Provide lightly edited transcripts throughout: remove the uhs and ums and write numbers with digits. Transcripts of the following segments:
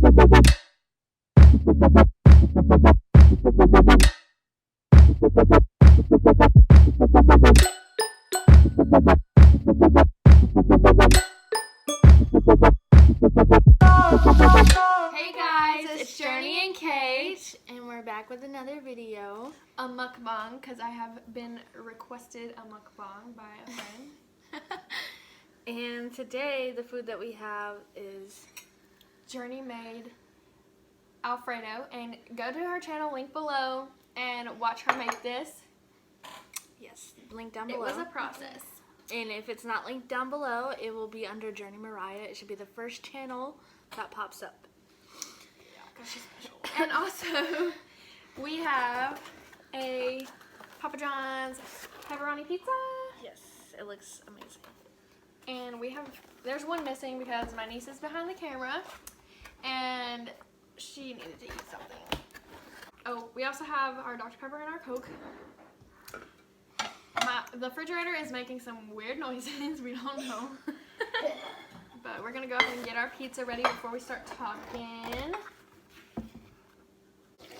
Hey guys, it's Journee and Cait, and we're back with another video. A mukbang, because I have been requested a mukbang by a friend. And today, the food that we have is Journee made Alfredo, and go to her channel, link below, and watch her make this. yes, link down below. It was a process. And if it's not linked down below, it will be under Journee Mariah. It should be the first channel that pops up. Yeah, because she's special. And also, we have a Papa John's pepperoni pizza. Yes, it looks amazing. And there's one missing because my niece is behind the camera, and she needed to eat something. Oh, we also have our Dr. Pepper and our Coke. The refrigerator is making some weird noises. We don't know. But we're going to go ahead and get our pizza ready before we start talking.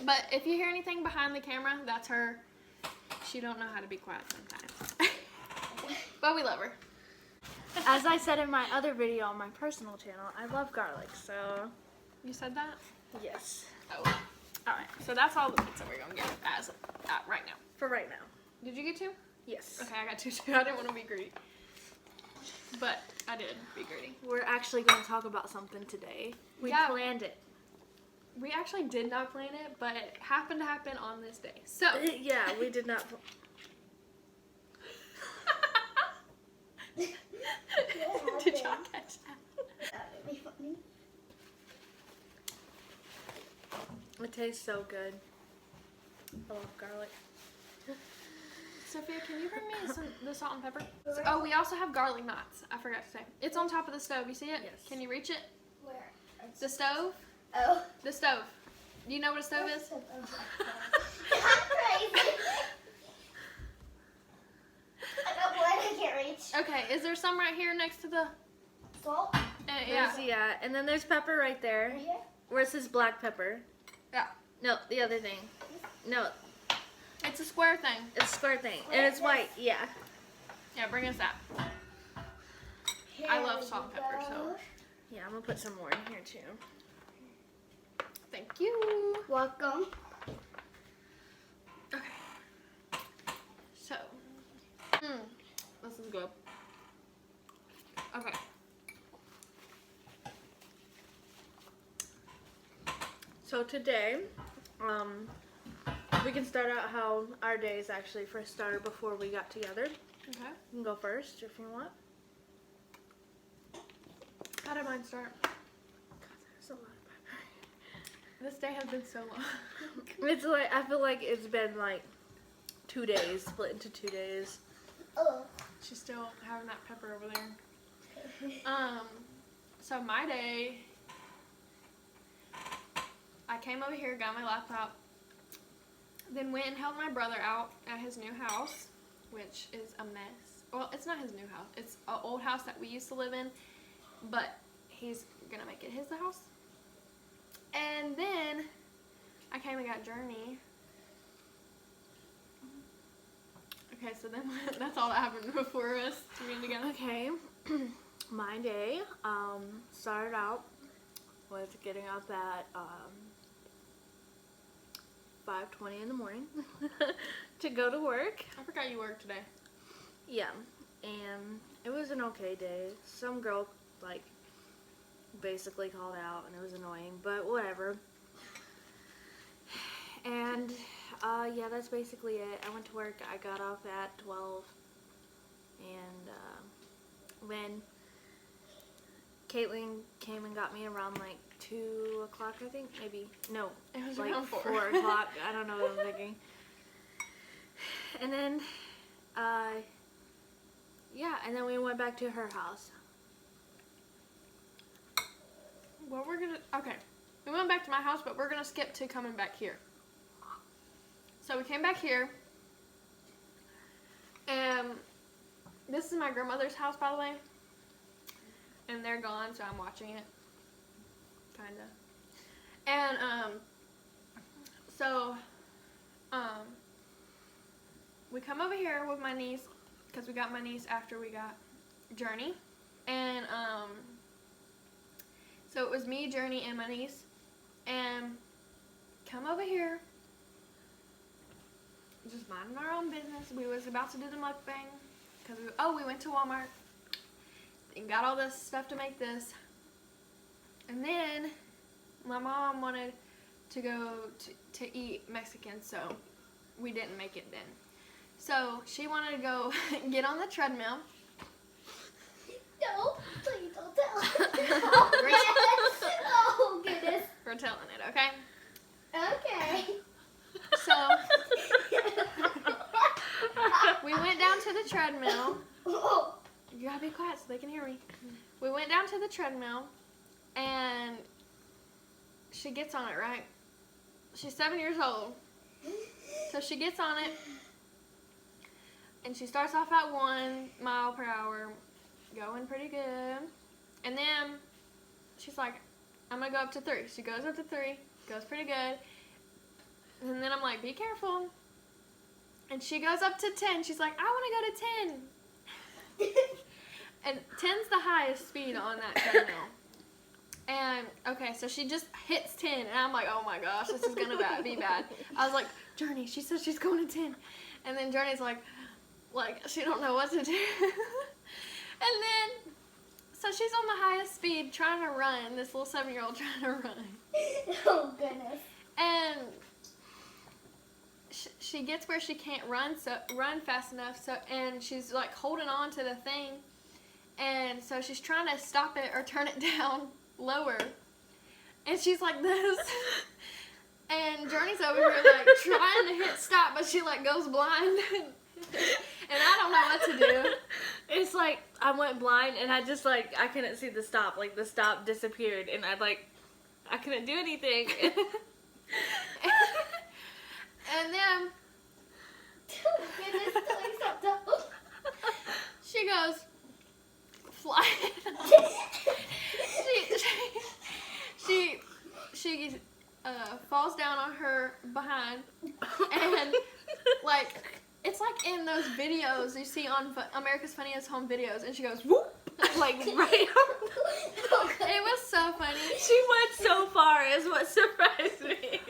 But if you hear anything behind the camera, that's her. She don't know how to be quiet sometimes. But we love her. As I said in my other video on my personal channel, I love garlic, so... You said that? Yes. Oh. Alright, so that's all the pizza we're going to get as right now. For right now. Did you get two? Yes. Okay, I got two too. I didn't want to be greedy. But I did be greedy. We're actually going to talk about something today. We planned it. We actually did not plan it, but it happened to happen on this day. So. Yeah, we did not. Did y'all catch that? That would be funny. It tastes so good. I love garlic. Sophia, can you bring me the salt and pepper? Oh, we also have garlic knots. I forgot to say. It's on top of the stove. You see it? Yes. Can you reach it? Where? The stove? Oh. The stove. Do you know what a stove is? I'm crazy. I got one I can't reach. Okay, is there some right here next to the... Salt? Yeah. Yeah, and then there's pepper right there. Right here? Where it says black pepper. Yeah. No, the other thing. No, It's a square thing. it's a square thing. And it's white, yeah. Yeah, bring us that. Here I love we salt and pepper, so... go. Yeah, I'm gonna put some more in here too. Thank you. Welcome. Okay. So, this is good. Okay. So today, we can start out how our days actually first started before we got together. Okay. You can go first if you want. How did mine start? God, there's a lot of pepper. This day has been so long. It's like, I feel like it's been like 2 days, split into 2 days. Oh. She's still having that pepper over there. So my day, I came over here, got my laptop, then went and helped my brother out at his new house, which is a mess. Well, it's not his new house. It's an old house that we used to live in, but he's gonna make it his house. And then I came and got Journee. Okay, so then that's all that happened before us being together. Okay, my day started out with getting up at 5:20 in the morning to go to work. I forgot you worked today. Yeah, and it was an okay day. Some girl like basically called out and it was annoying, but whatever. And yeah, that's basically it. I went to work. I got off at 12, and when Caitlin came and got me around like 2 o'clock, I think, maybe. No, It was like around 4. 4 o'clock. I don't know what I'm thinking. And then, yeah, and then we went back to her house. Well, okay. We went back to my house, but we're gonna skip to coming back here. So we came back here, and this is my grandmother's house, by the way. And they're gone, so I'm watching it. Kinda. And so we come over here with my niece because we got my niece after we got Journee, and so it was me, Journee, and my niece, and come over here, just minding our own business. We was about to do the mukbang because we went to Walmart and got all this stuff to make this, and then my mom wanted to go to eat Mexican, so we didn't make it then. So she wanted to go get on the treadmill. No, please don't tell. Oh, goodness. We're telling it, okay? Okay. So we went down to the treadmill. Oh. You gotta be quiet so they can hear me. We went down to the treadmill, and she gets on it, right? She's 7 years old. So she gets on it, and she starts off at 1 mile per hour, going pretty good. And then she's like, I'm gonna go up to 3. She goes up to 3, goes pretty good. And then I'm like, be careful. And she goes up to 10. She's like, I wanna go to 10. And 10's the highest speed on that treadmill. And, okay, so she just hits 10, and I'm like, oh my gosh, this is gonna be bad. I was like, Journee, she says she's going to 10. And then Journee's like, she don't know what to do. And then, so she's on the highest speed trying to run, this little 7-year-old trying to run. Oh, goodness. And she gets where she can't run fast enough, and she's like holding on to the thing. And so she's trying to stop it or turn it down lower. And she's like this. And Journee's over here like trying to hit stop, but she like goes blind. And I don't know what to do. It's like I went blind and I just like I couldn't see the stop. Like the stop disappeared and I couldn't do anything. And then Oh, goodness. Please don't tell. she goes flying. She falls down on her behind, and like it's like in those videos you see on America's Funniest Home Videos, and she goes whoop, like right. It was so funny. She went so far is what surprised me.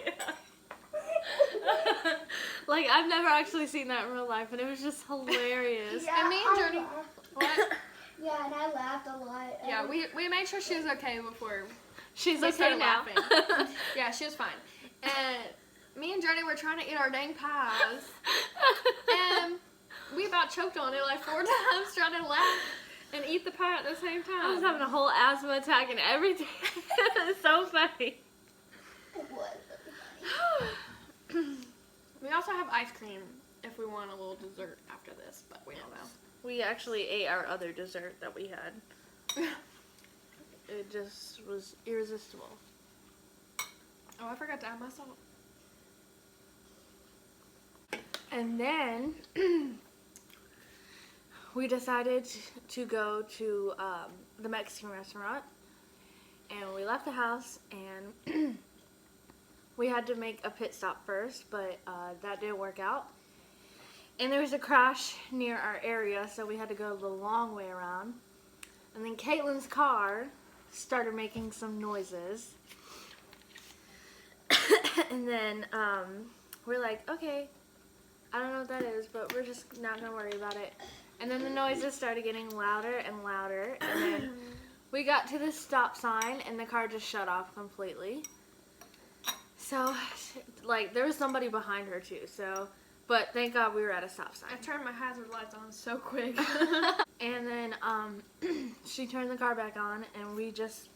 Like I've never actually seen that in real life, and it was just hilarious. Yeah, And me and Journee, what? Yeah, and I laughed a lot. Yeah, we made sure she was okay before She's we okay started now. laughing. Yeah, she was fine. And me and Journee were trying to eat our dang pies, and we about choked on it like 4 times trying to laugh and eat the pie at the same time. I was having a whole asthma attack and everything. It's so funny. It was really funny. We also have ice cream if we want a little dessert after this, but we don't know. We actually ate our other dessert that we had. It just was irresistible. Oh, I forgot to add my salt. And then we decided to go to the Mexican restaurant, and we left the house, and we had to make a pit stop first, but that didn't work out. And there was a crash near our area, so we had to go the long way around. And then Caitlin's car started making some noises. And then we're like, okay, I don't know what that is, but we're just not going to worry about it. And then the noises started getting louder and louder. And then we got to the stop sign, and the car just shut off completely. So, like, there was somebody behind her, too. So, but thank God we were at a stop sign. I turned my hazard lights on so quick. And then she turned the car back on, and we just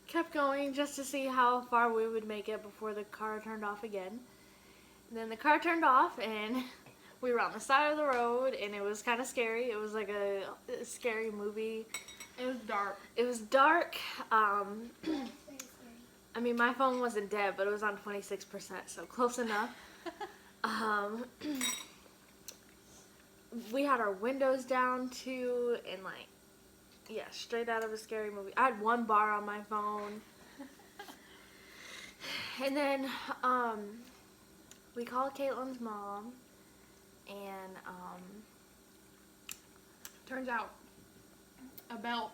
kept going just to see how far we would make it before the car turned off again. And then the car turned off, and we were on the side of the road, and it was kind of scary. It was like a scary movie. It was dark. It was dark. I mean, my phone wasn't dead, but it was on 26%, so close enough. We had our windows down too, and like, yeah, straight out of a scary movie. I had one bar on my phone. And then we called Caitlin's mom, and turns out a belt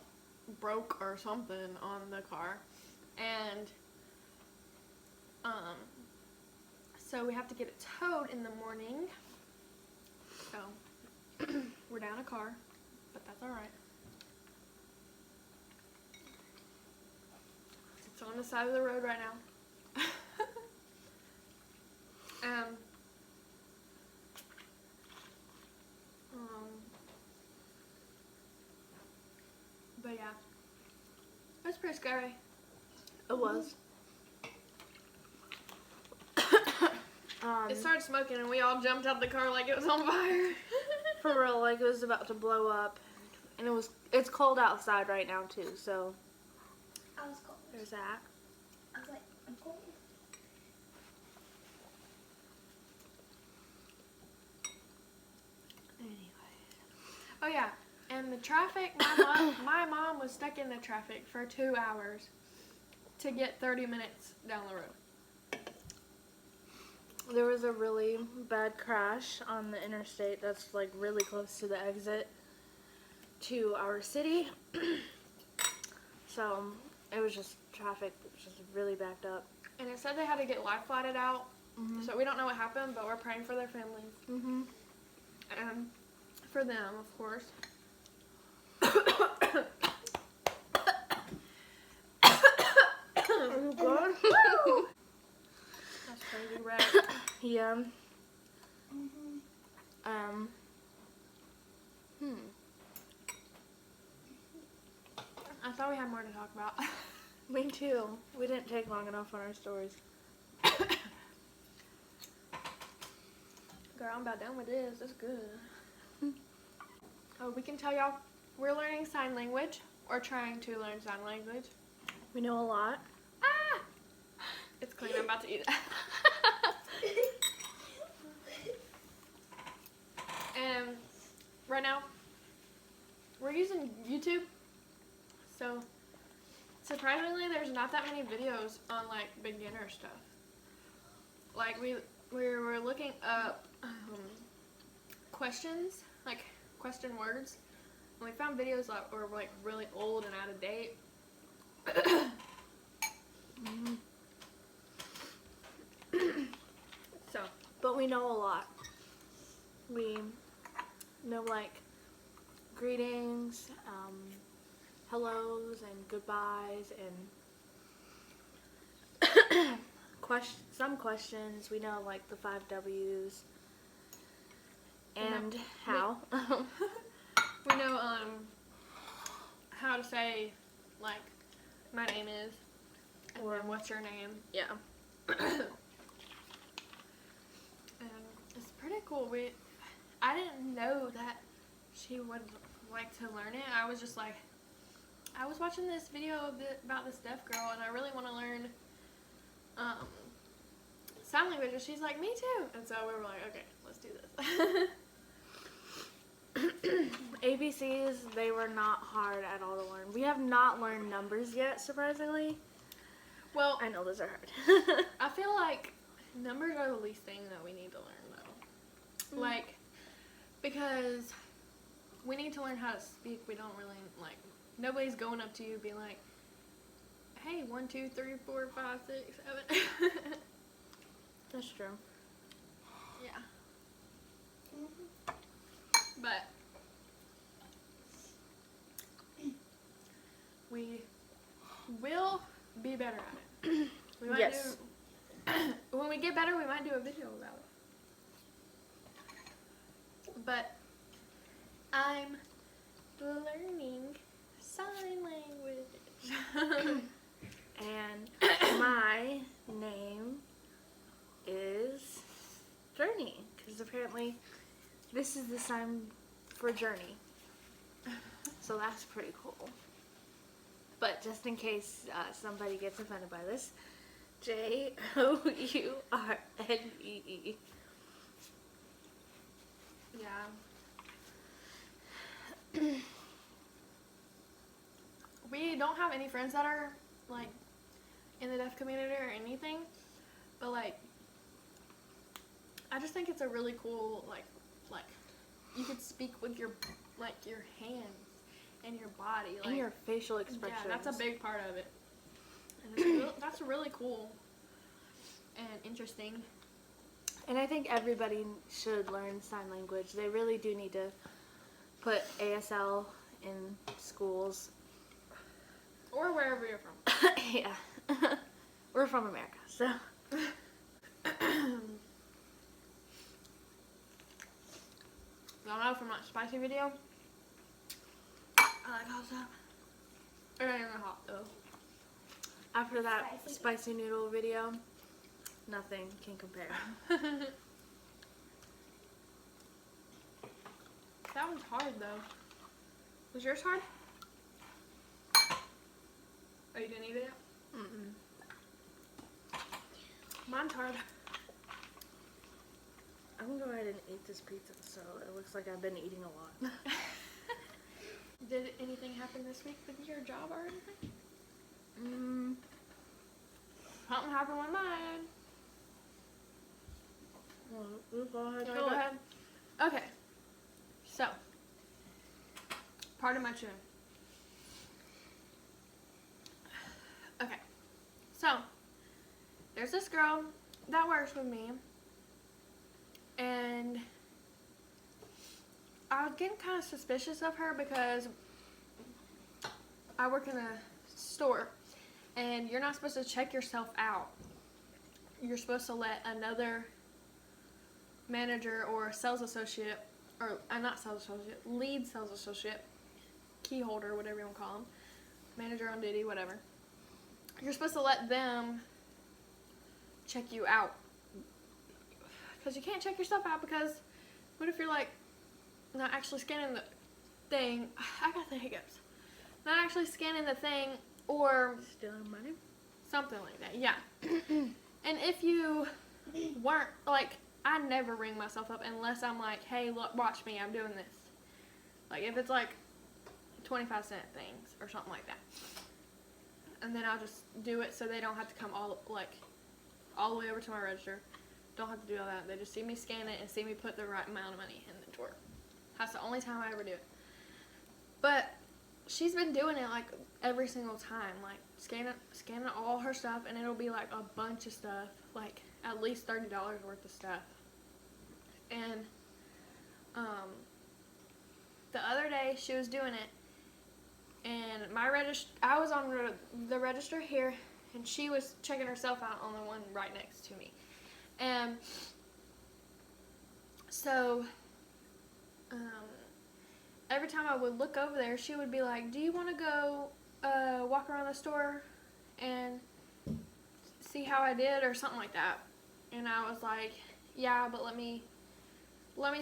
broke or something on the car, and so we have to get it towed in the morning. So we're down a car, but that's all right. It's on the side of the road right now. But yeah, it was pretty scary. it was. It started smoking and we all jumped out the car like it was on fire. For real, like it was about to blow up, and it's cold outside right now too. So I was cold. there's that. I was like, I'm cold. Oh yeah, and the traffic. My mom was stuck in the traffic for 2 hours to get 30 minutes down the road. There was a really bad crash on the interstate that's like really close to the exit to our city. So it was just traffic was just really backed up. And it said they had to get life flighted out. Mhm. So we don't know what happened, but we're praying for their families. Mhm. And for them, of course. Oh God. That's crazy, right? Yeah. Mm-hmm. I thought we had more to talk about. Me too. We didn't take long enough on our stories. Girl, I'm about done with this. That's good. Oh, we can tell y'all we're learning sign language or trying to learn sign language. We know a lot. Ah! It's clean. I'm about to eat it. And right now, we're using YouTube. So, surprisingly, there's not that many videos on, like, beginner stuff. Like, we were looking up questions, like, question words. And we found videos that were, like, really old and out of date. So, But we know a lot. We know like greetings, hellos, and goodbyes, and some questions. We know like the 5 W's and how. we know how to say, like, my name is, Or- and what's your name. Yeah. And it's pretty cool. I didn't know that she would like to learn it. I was just like, I was watching this video about this deaf girl, and I really want to learn sign language. And she's like, me too. And so we were like, okay, let's do this. ABCs, they were not hard at all to learn. We have not learned numbers yet, surprisingly. Well, I know those are hard. I feel like numbers are the least thing that we need to learn, though. Like, because we need to learn how to speak. We don't really, like, nobody's going up to you being like, hey, 1, 2, 3, 4, 5, 6, 7. That's true. Yeah. But we will be better at it. We might Yes. when we get better, we might do a video about it. But I'm learning sign language. And my name is Journee, because apparently this is the sign for Journey. So that's pretty cool. But just in case somebody gets offended by this, Journee. Yeah. We don't have any friends that are, like, in the deaf community or anything. I just think it's a really cool, like you could speak with your hands and your body. Like, And your facial expressions. Yeah, that's a big part of it. And that's really cool and interesting. And I think everybody should learn sign language. They really do need to put ASL in schools. Or wherever you're from. Yeah. We're from America, so. Y'all know from that spicy video, I like hot stuff. It ain't even hot though. After that spicy noodle video, nothing can compare. That one's hard though. Was yours hard? Oh, you didn't eat it? Mm-mm. Mine's hard. I'm gonna go ahead and eat this pizza, so it looks like I've been eating a lot. Did anything happen this week with your job or anything? Something happened with mine. Well, go ahead. Go ahead. Okay. So, part of my tune. Okay. So, there's this girl that works with me. And I was getting kind of suspicious of her because I work in a store and you're not supposed to check yourself out. You're supposed to let another manager or sales associate, or not sales associate, lead sales associate, key holder, whatever you want to call them, manager on duty, whatever. You're supposed to let them check you out. Because you can't check yourself out because what if you're like not actually scanning the thing? I got the hiccups. Not actually scanning the thing or Stealing money? something like that, yeah. And if you weren't, like, I never ring myself up unless I'm like, hey, look, watch me, I'm doing this. Like, if it's like 25-cent things or something like that. And then I'll just do it so they don't have to come all the way over to my register. Don't have to do all that. They just see me scan it and see me put the right amount of money in the drawer. That's the only time I ever do it. But she's been doing it like every single time, like scanning all her stuff, and it'll be like a bunch of stuff, like at least $30 worth of stuff. And the other day she was doing it, and I was on the register here, and she was checking herself out on the one right next to me. And so every time I would look over there, she would be like, do you want to go walk around the store and see how I did or something like that? And I was like, yeah, but let me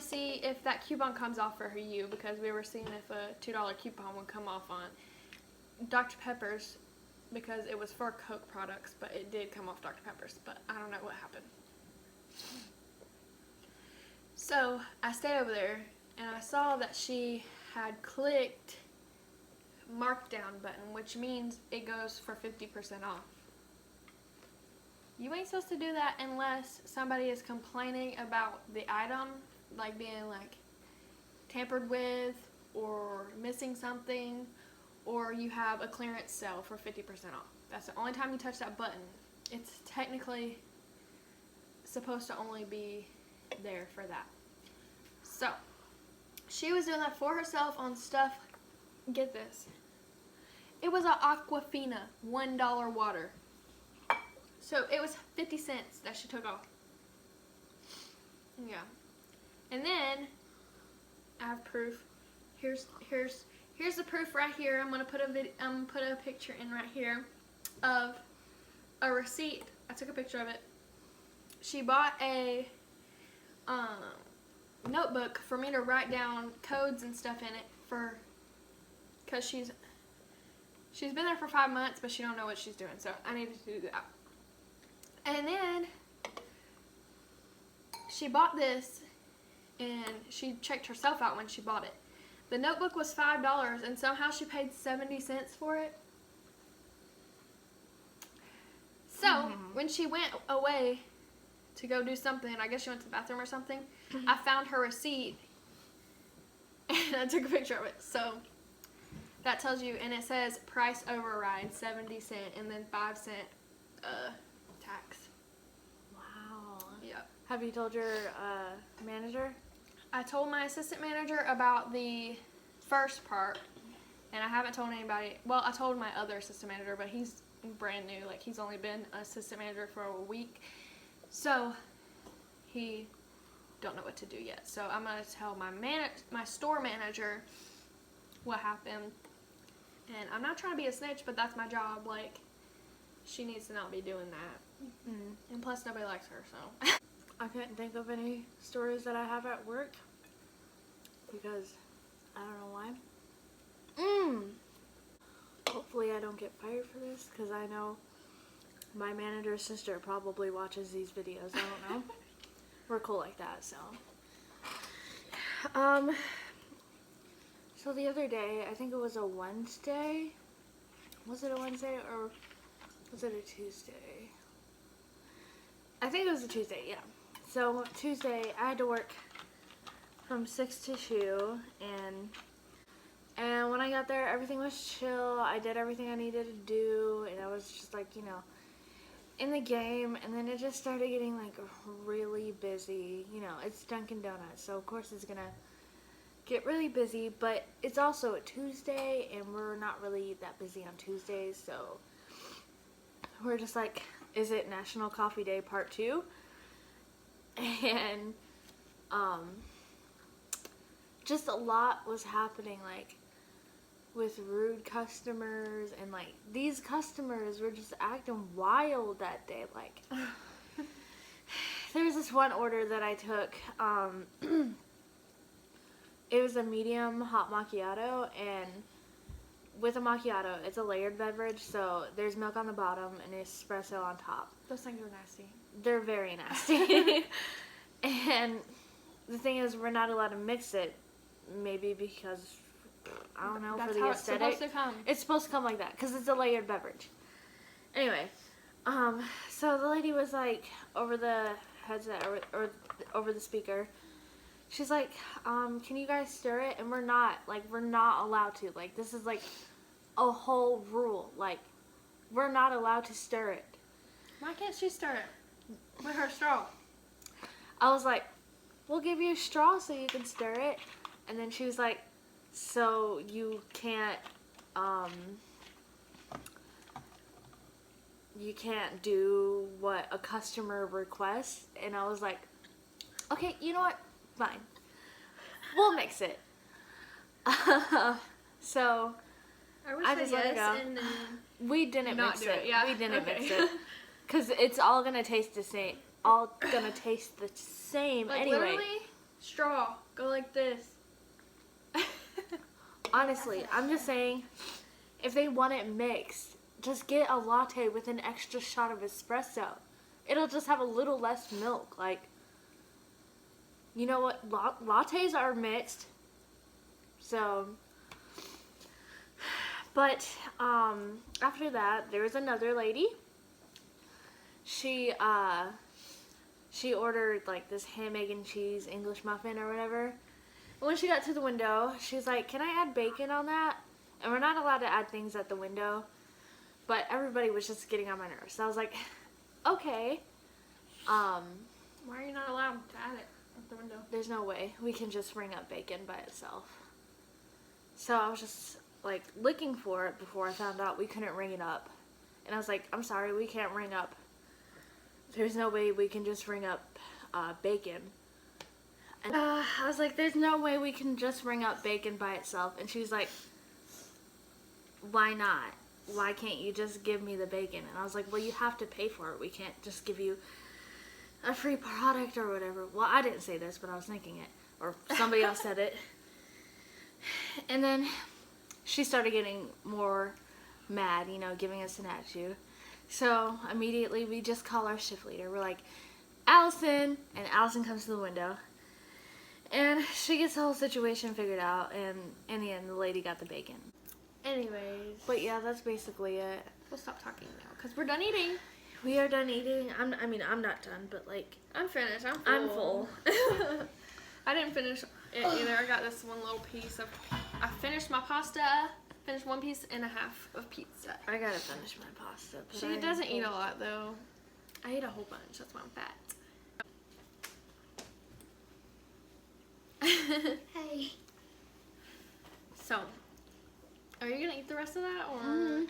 see if that coupon comes off for you, because we were seeing if a $2 coupon would come off on Dr. Pepper's, because it was for Coke products, but it did come off Dr. Pepper's, but I don't know what happened. So I stayed over there and I saw that she had clicked markdown button, which means it goes for 50% off. You ain't supposed to do that unless somebody is complaining about the item, like being like tampered with or missing something, or you have a clearance sale for 50% off. That's the only time you touch that button. It's technically supposed to only be there for that. So she was doing that for herself on stuff. Get this. It was an Aquafina $1 water. So it was 50 cents that she took off. Yeah. And then I have proof. Here's the proof right here. I'm gonna put a picture in right here of a receipt. I took a picture of it. She bought a notebook for me to write down codes and stuff in it because she's been there for 5 months, but she don't know what she's doing, so I needed to do that. And then she bought this, and she checked herself out when she bought it. The notebook was $5, and somehow she paid 70 cents for it. So when she went away to go do something. I guess she went to the bathroom or something. I found her receipt and I took a picture of it. So that tells you, and it says price override 70 cents and then 5 cent tax. Wow. Yep. Have you told your manager? I told my assistant manager about the first part, and I haven't told anybody. Well, I told my other assistant manager, but he's brand new. Like, he's only been assistant manager for a week, so he don't know what to do yet. So I'm gonna tell my store manager what happened. And I'm not trying to be a snitch, but that's my job. Like, she needs to not be doing that. And plus, nobody likes her, so. I couldn't think of any stories that I have at work because I don't know why. Hopefully I don't get fired for this because I know my manager's sister probably watches these videos. I don't know. We're cool like that, so. So the other day, I think it was a Wednesday. Was it a Wednesday or was it a Tuesday? I think it was a Tuesday, yeah. So Tuesday, I had to work from 6 to 2, and when I got there, everything was chill. I did everything I needed to do, and I was just like, you know, in the game, and then it just started getting like really busy. You know, it's Dunkin' Donuts, so of course it's gonna get really busy, but it's also a Tuesday, and we're not really that busy on Tuesdays, so we're just like, is it National Coffee Day Part 2? And just a lot was happening, like with rude customers, and like these customers were just acting wild that day. Like there was this one order that I took, it was a medium hot macchiato, and with a macchiato, it's a layered beverage, so there's milk on the bottom and espresso on top. Those things are nasty. They're very nasty. And the thing is, we're not allowed to mix it, maybe because, I don't know, That's for the how aesthetic. it's supposed to come. It's supposed to come like that, because it's a layered beverage. Anyway, so the lady was like, over the headset, or over the speaker, she's like, can you guys stir it? And we're not allowed to. Like, this is like a whole rule. Like, we're not allowed to stir it. Why can't she stir it with her straw? I was like, we'll give you a straw so you can stir it. And then she was like, so you can't do what a customer requests. And I was like, okay, you know what? Fine. We'll mix it. So I just let it go. And then We didn't not mix do it. it, yeah. We didn't Okay. mix it. Because it's all going to taste the same. All going to taste the same like anyway. literally, straw. Go like this. Honestly, I'm just saying, if they want it mixed, just get a latte with an extra shot of espresso. It'll just have a little less milk. Like, you know what? Lattes are mixed. So, but after that, there was another lady. She ordered like this ham, egg, and cheese English muffin or whatever. And when she got to the window, she's like, "Can I add bacon on that?" And we're not allowed to add things at the window. But everybody was just getting on my nerves. So I was like, "Okay." Why are you not allowed to add it at the window? There's no way we can just ring up bacon by itself. So I was just like looking for it before I found out we couldn't ring it up. And I was like, "I'm sorry, we can't ring up. There's no way we can just ring up bacon." And I was like, "There's no way we can just ring up bacon by itself." And she was like, "Why not? Why can't you just give me the bacon?" And I was like, "Well, you have to pay for it. We can't just give you a free product or whatever." Well, I didn't say this, but I was thinking it. Or somebody else said it. And then she started getting more mad, you know, giving us an attitude. So immediately we just call our shift leader. We're like, "Allison!" And Allison comes to the window. And she gets the whole situation figured out. And in the end, the lady got the bacon. Anyways, But yeah, that's basically it. we'll stop talking now because we're done eating. We are done eating. I'm not done, but like I'm finished. I'm full. I'm full. I didn't finish it either. I got this one little piece of. I finished my pasta. Finished 1.5 pieces of pizza. I gotta finish my pasta. But She doesn't eat a lot though. I ate a whole bunch. That's why I'm fat. Hey. So, are you gonna eat the rest of that, or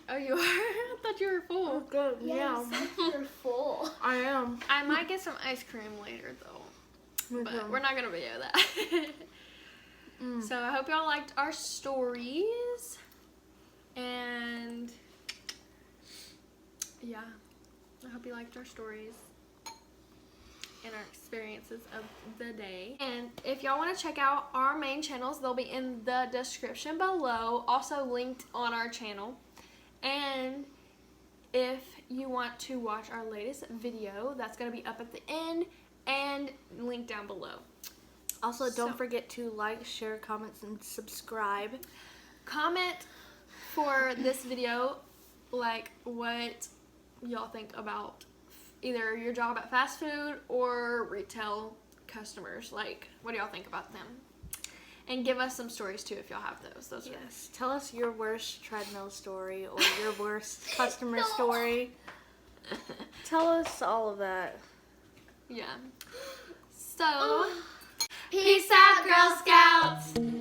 oh, you are? I thought you were full. Good. Yes, you're full. I am. I might get some ice cream later though, but we're not gonna video that. So I hope y'all liked our stories, and yeah, I hope you liked our stories and our experiences of the day. And if y'all want to check out our main channels, they'll be in the description below, also linked on our channel. And if you want to watch our latest video, that's going to be up at the end and linked down below. Also, don't forget to like, share, comments, and subscribe. Comment for this video, like what y'all think about either your job at fast food or retail customers. Like, what do y'all think about them? And give us some stories too if y'all have those. Those are Yes. Tell us your worst treadmill story or your worst customer story. Tell us all of that. yeah. So, Peace out, Girl Scouts.